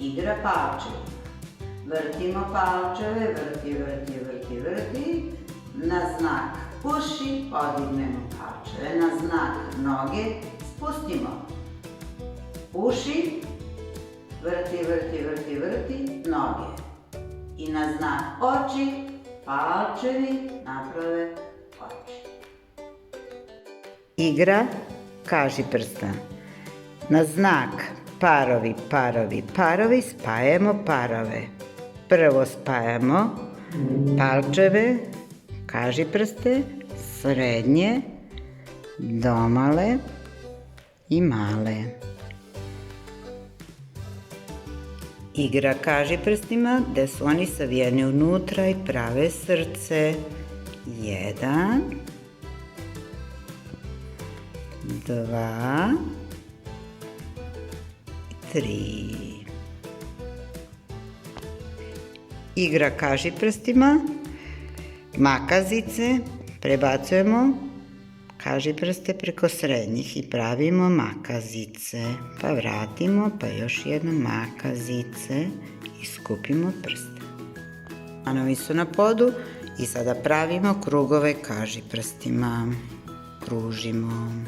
Igra palčeva. Vrtimo palčeve, vrti. Na znak uši podignemo palčeve. Na znak noge spustimo. Uši, vrti, noge. I na znak oči, palčevi naprave oči. Igra kaži prstom. Na znak parovi, spajamo parove. Prvo spajamo palčeve, kaži prste, srednje, domale i male. Igra kaži prstima gde su oni savijeni unutra i prave srce. 1, 2, 3. Igra kaži prstima, makazice, prebacujemo kaži prste preko srednjih i pravimo makazice. Pa vratimo, pa još jedno makazice i skupimo prste. Dlanovi su na podu i sada pravimo krugove kaži prstima. Kružimo.